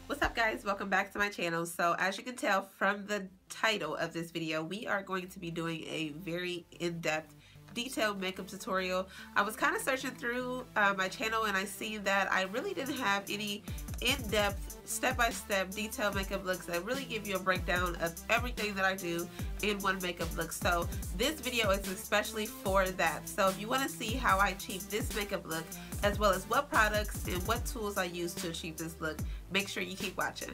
What's up guys, welcome back to my channel. So as you can tell from the title of this video, we are going to be doing a very in-depth detailed makeup tutorial. I was kind of searching through my channel and I seen that I really didn't have any in-depth step-by-step detailed makeup looks that really give you a breakdown of everything that I do in one makeup look. So this video is especially for that. So if you want to see how I achieve this makeup look, as well as what products and what tools I use to achieve this look, make sure you keep watching.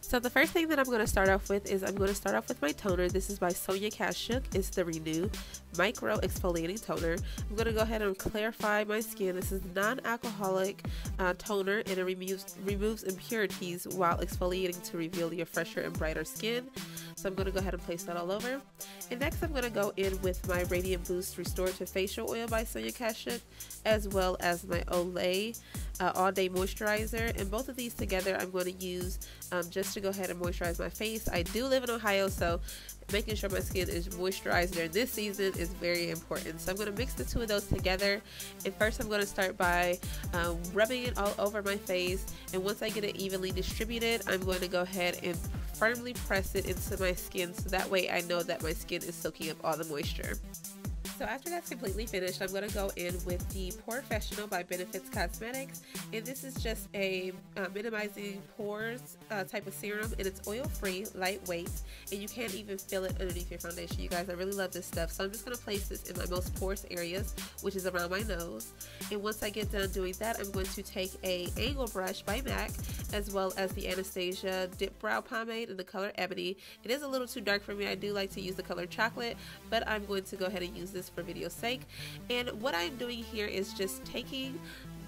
So the first thing that I'm going to start off with is I'm going to start off with my toner. This is by Sonia Kashuk. It's the Renew Micro Exfoliating Toner. I'm going to go ahead and clarify my skin. This is non-alcoholic toner, and it removes impurities while exfoliating to reveal your fresher and brighter skin. So I'm going to go ahead and place that all over. And next I'm going to go in with my Radiant Boost Restorative Facial Oil by Sonia Kashuk, as well as my Olay All Day Moisturizer. And both of these together I'm going to use just to go ahead and moisturize my face. I do live in Ohio, so making sure my skin is moisturized during this season is very important. So I'm going to mix the two of those together. And first I'm going to start by rubbing it all over my face. And once I get it evenly distributed, I'm going to go ahead and firmly press it into my skin, so that way I know that my skin is soaking up all the moisture. So after that's completely finished, I'm going to go in with the Professional by Benefits Cosmetics, and this is just a minimizing pores type of serum, and it's oil free, lightweight, and you can't even feel it underneath your foundation. You guys, I really love this stuff. So I'm just going to place this in my most porous areas, which is around my nose. And once I get done doing that, I'm going to take a angle brush by MAC, as well as the Anastasia Dipbrow Pomade in the color Ebony. It is a little too dark for me. I do like to use the color chocolate, but I'm going to go ahead and use this for video's sake. And what I'm doing here is just taking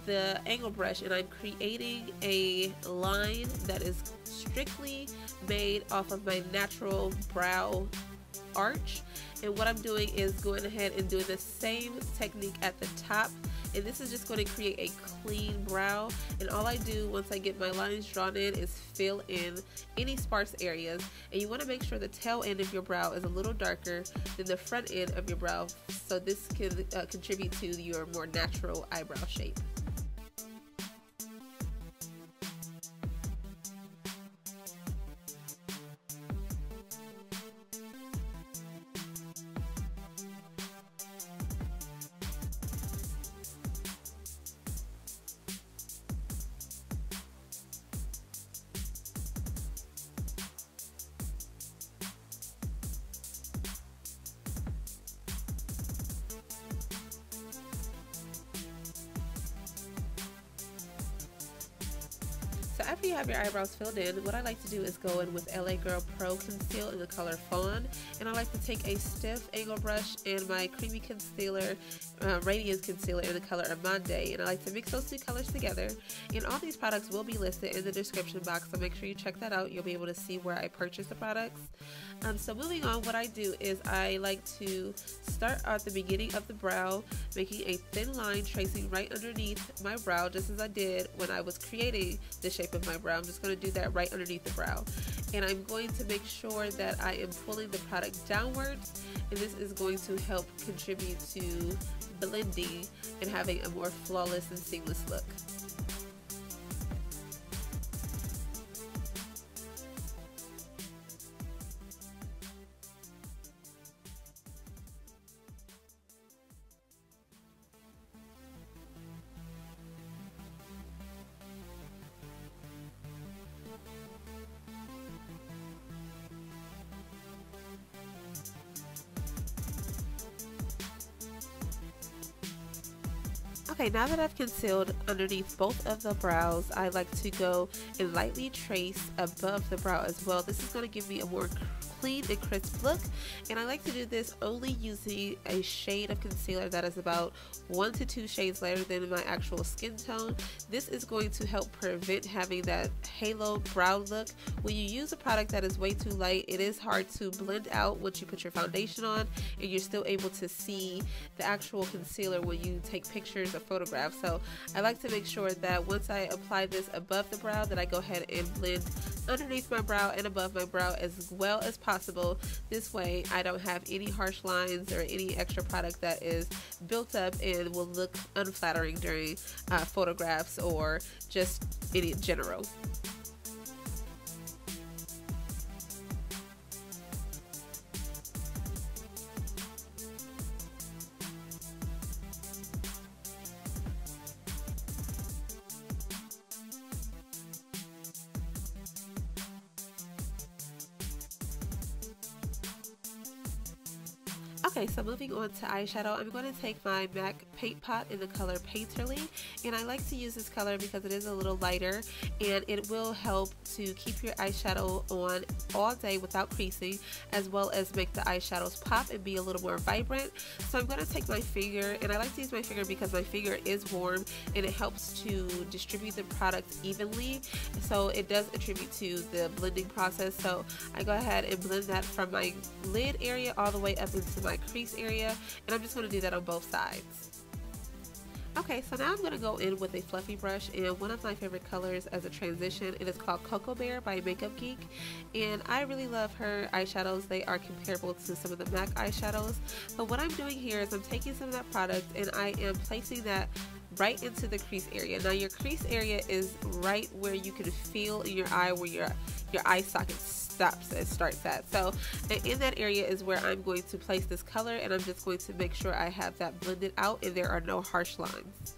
the angle brush and I'm creating a line that is strictly made off of my natural brow arch. And what I'm doing is going ahead and doing the same technique at the top, and this is just going to create a clean brow. And all I do once I get my lines drawn in is fill in any sparse areas. And you want to make sure the tail end of your brow is a little darker than the front end of your brow, so this can contribute to your more natural eyebrow shape. So after you have your eyebrows filled in, what I like to do is go in with LA Girl Pro Conceal in the color Fawn. And I like to take a stiff angle brush and my creamy concealer, Radiance Concealer in the color Amande. And I like to mix those two colors together. And all these products will be listed in the description box, so make sure you check that out. You'll be able to see where I purchased the products. So moving on, what I do is I like to start at the beginning of the brow, making a thin line, tracing right underneath my brow, just as I did when I was creating the shape of my brow. I'm just going to do that right underneath the brow. And I'm going to make sure that I am pulling the product downwards, and this is going to help contribute to blending and having a more flawless and seamless look. Okay, now that I've concealed underneath both of the brows, I like to go and lightly trace above the brow as well. This is going to give me a more clean and crisp look, and I like to do this only using a shade of concealer that is about 1 to 2 shades lighter than my actual skin tone. This is going to help prevent having that halo brow look. When you use a product that is way too light, it is hard to blend out once you put your foundation on, and you're still able to see the actual concealer when you take pictures or photographs. So I like to make sure that once I apply this above the brow, that I go ahead and blend underneath my brow and above my brow as well as possible, possible. This way I don't have any harsh lines or any extra product that is built up and will look unflattering during photographs or just in general. Okay, so moving on to eyeshadow, I'm going to take my MAC paint pot in the color Painterly, and I like to use this color because it is a little lighter and it will help to keep your eyeshadow on all day without creasing, as well as make the eyeshadows pop and be a little more vibrant. So I'm going to take my finger, and I like to use my finger because my finger is warm and it helps to distribute the product evenly, so it does attribute to the blending process. So I go ahead and blend that from my lid area all the way up into my crease area, and I'm just going to do that on both sides. Okay, so now I'm going to go in with a fluffy brush, and one of my favorite colors as a transition, it is called Cocoa Bear by Makeup Geek, and I really love her eyeshadows. They are comparable to some of the MAC eyeshadows, but what I'm doing here is I'm taking some of that product and I am placing that right into the crease area. Now your crease area is right where you can feel in your eye where your eye socket stops and starts at. So in that area is where I'm going to place this color, and I'm just going to make sure I have that blended out and there are no harsh lines.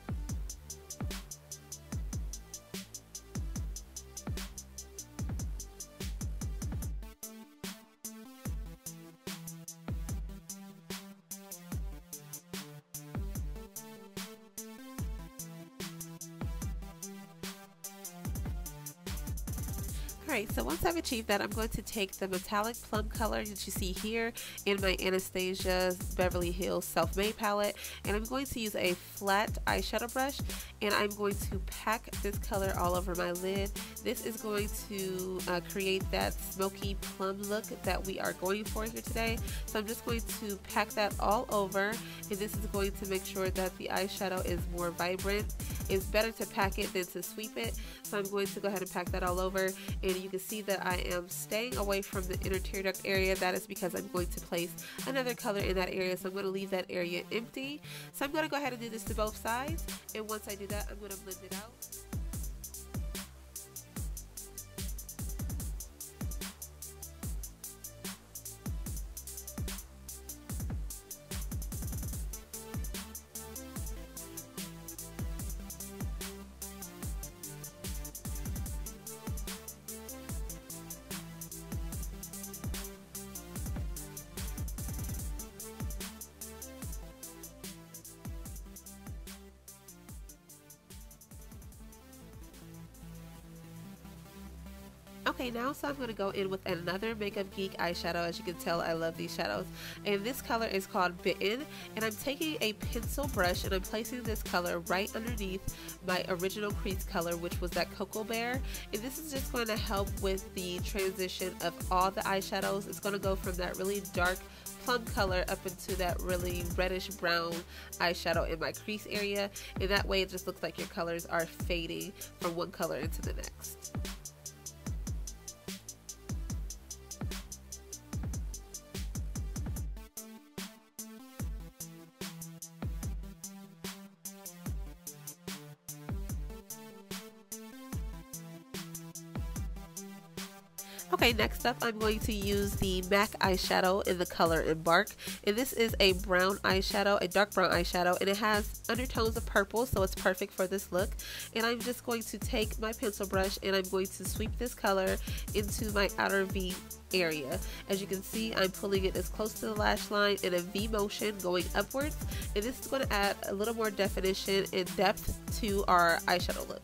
Alright, so once I've achieved that, I'm going to take the metallic plum color that you see here in my Anastasia's Beverly Hills Self-Made palette, and I'm going to use a flat eyeshadow brush, and I'm going to pack this color all over my lid. This is going to create that smoky plum look that we are going for here today. So I'm just going to pack that all over, and this is going to make sure that the eyeshadow is more vibrant. It's better to pack it than to sweep it, so I'm going to go ahead and pack that all over, and you can see that I am staying away from the inner tear duct area. That is because I'm going to place another color in that area, so I'm going to leave that area empty. So I'm going to go ahead and do this to both sides, and once I do that, I'm going to blend it out. Okay, now so I'm going to go in with another Makeup Geek eyeshadow. As you can tell, I love these shadows, and this color is called Bitten, and I'm taking a pencil brush and I'm placing this color right underneath my original crease color, which was that Cocoa Bear, and this is just going to help with the transition of all the eyeshadows. It's going to go from that really dark plum color up into that really reddish brown eyeshadow in my crease area, and that way it just looks like your colors are fading from one color into the next. Okay, next up I'm going to use the MAC eyeshadow in the color Embark, and this is a brown eyeshadow, a dark brown eyeshadow, and it has undertones of purple, so it's perfect for this look. And I'm just going to take my pencil brush and I'm going to sweep this color into my outer V area. As you can see, I'm pulling it as close to the lash line in a V motion going upwards, and this is going to add a little more definition and depth to our eyeshadow look.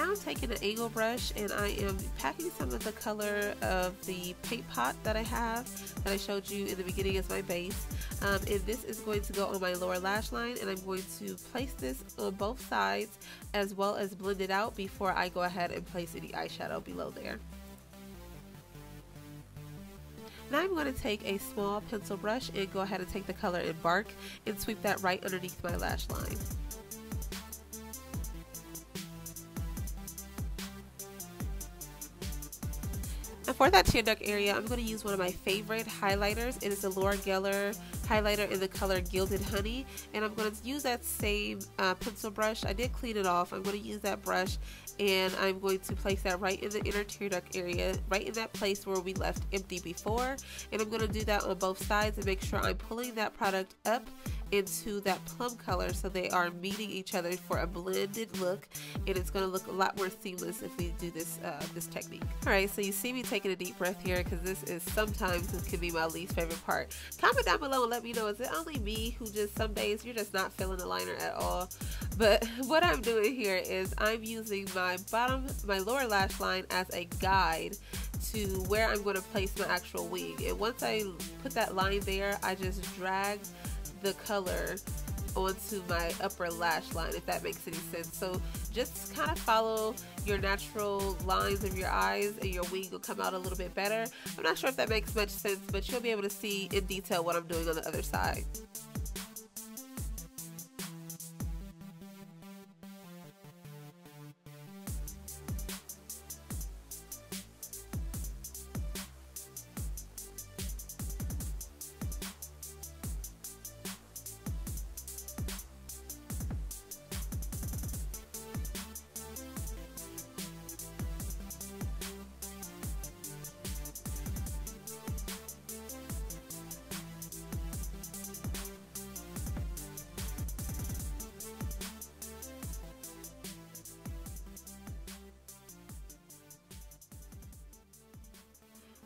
now I'm taking an angle brush and I am packing some of the color of the paint pot that I have that I showed you in the beginning as my base. And this is going to go on my lower lash line, and I'm going to place this on both sides as well as blend it out before I go ahead and place any eyeshadow below there. Now I'm going to take a small pencil brush and go ahead and take the color Embark and sweep that right underneath my lash line. And for that tear duct area, I'm going to use one of my favorite highlighters. It is the Laura Geller highlighter in the color Gilded Honey, and I'm going to use that same pencil brush. I did clean it off. I'm going to use that brush, and I'm going to place that right in the inner tear duct area, right in that place where we left empty before. And I'm going to do that on both sides and make sure I'm pulling that product up into that plum color so they are meeting each other for a blended look, and it's going to look a lot more seamless if we do this this technique. Alright, so you see me taking a deep breath here because this can be my least favorite part. Comment down below and let me know, is it only me who just some days you're just not feeling the liner at all? But what I'm doing here is I'm using my lower lash line as a guide to where I'm going to place my actual wing, and once I put that line there, I just drag the color onto my upper lash line, if that makes any sense. So just kind of follow your natural lines of your eyes and your wing will come out a little bit better. I'm not sure if that makes much sense, but you'll be able to see in detail what I'm doing on the other side.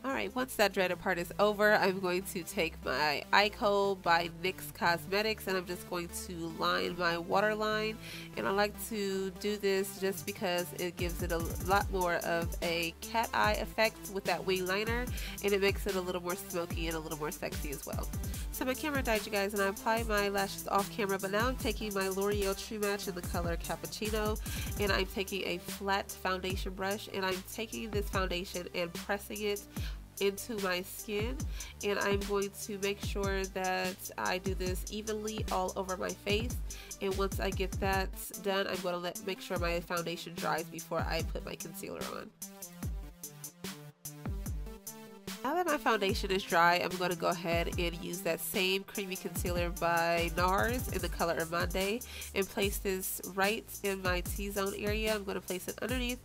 Alright, once that dreaded part is over, I'm going to take my eye kohl by NYX Cosmetics, and I'm just going to line my waterline. And I like to do this just because it gives it a lot more of a cat eye effect with that wing liner, and it makes it a little more smoky and a little more sexy as well. So my camera died, you guys, and I applied my lashes off camera, but now I'm taking my L'Oreal True Match in the color Cappuccino, and I'm taking a flat foundation brush, and I'm taking this foundation and pressing it into my skin, and I'm going to make sure that I do this evenly all over my face. And once I get that done, I'm going to make sure my foundation dries before I put my concealer on. Now that my foundation is dry, I'm going to go ahead and use that same creamy concealer by Nars in the color Amande and place this right in my T-zone area. I'm going to place it underneath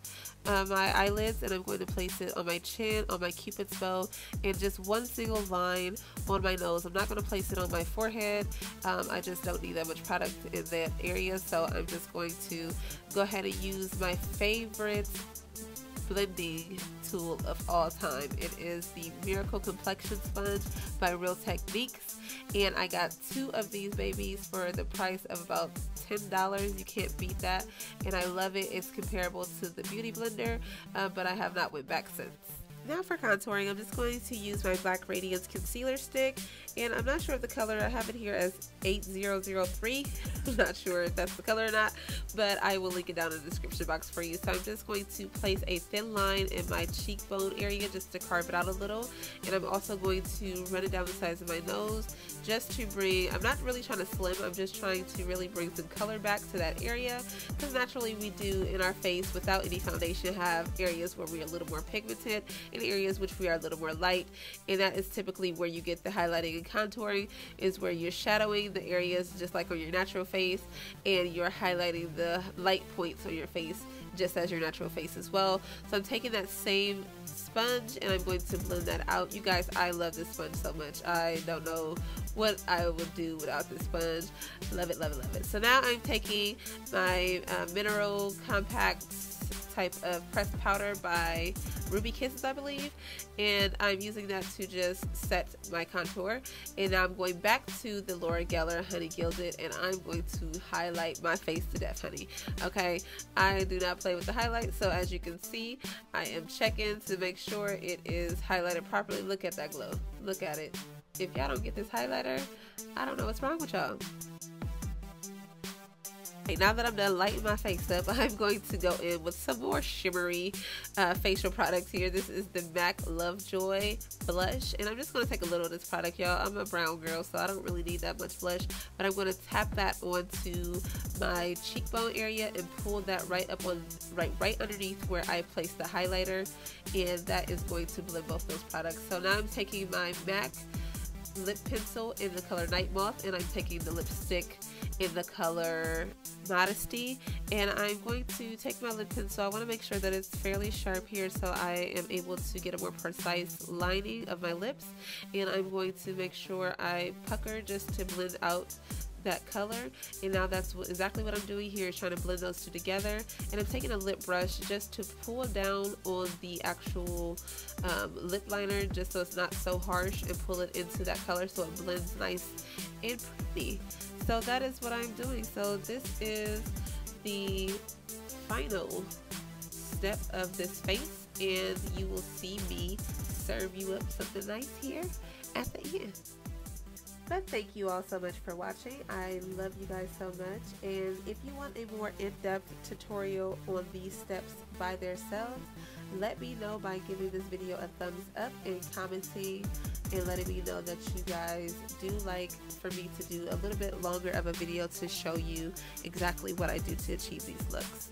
my eyelids, and I'm going to place it on my chin, on my cupid's bow, and just one single line on my nose. I'm not going to place it on my forehead. I just don't need that much product in that area, so I'm just going to go ahead and use my favorite blending tool of all time. It is the Miracle Complexion Sponge by Real Techniques, and I got 2 of these babies for the price of about $10. You can't beat that, and I love it. It's comparable to the Beauty Blender, but I have not went back since. Now for contouring, I'm just going to use my Black Radiance concealer stick, and I'm not sure if the color, I have it here as 8003. I'm not sure if that's the color or not, but I will link it down in the description box for you. So I'm just going to place a thin line in my cheekbone area just to carve it out a little, and I'm also going to run it down the sides of my nose just to bring, I'm not really trying to slim, I'm just trying to really bring some color back to that area, because naturally we do in our face without any foundation have areas where we're a little more pigmented and areas which we are a little more light, and that is typically where you get the highlighting and contouring, is where you're shadowing the areas just like on your natural face, and you're highlighting the light points on your face just as your natural face as well. So I'm taking that same sponge and I'm going to blend that out. You guys, I love this sponge so much. I don't know what I would do without this sponge. Love it, love it, love it. So now I'm taking my mineral compact type of pressed powder by Ruby Kisses, I believe, and I'm using that to just set my contour. And now I'm going back to the Laura Geller Honey Gilded, and I'm going to highlight my face to death, honey. Okay, I do not play with the highlight, so as you can see, I am checking to make sure it is highlighted properly. Look at that glow. Look at it. If y'all don't get this highlighter, I don't know what's wrong with y'all. Now that I'm done lighting my face up, I'm going to go in with some more shimmery facial products here. This is the MAC Lovejoy blush, and I'm just going to take a little of this product, y'all. I'm a brown girl, so I don't really need that much blush, but I'm going to tap that onto my cheekbone area and pull that right up on right underneath where I placed the highlighter, and that is going to blend both those products. So now I'm taking my MAC lip pencil in the color Night Moth, and I'm taking the lipstick in the color Modesty, and I'm going to take my lip pencil. I want to make sure that it's fairly sharp here so I am able to get a more precise lining of my lips, and I'm going to make sure I pucker just to blend out that color. And now that's exactly what I'm doing here, is trying to blend those two together. And I'm taking a lip brush just to pull down on the actual lip liner, just so it's not so harsh, and pull it into that color so it blends nice and pretty. So that is what I'm doing. So this is the final step of this face, and you will see me serve you up something nice here at the end. But thank you all so much for watching. I love you guys so much, and if you want a more in-depth tutorial on these steps by themselves, let me know by giving this video a thumbs up and commenting and letting me know that you guys do like for me to do a little bit longer of a video to show you exactly what I do to achieve these looks.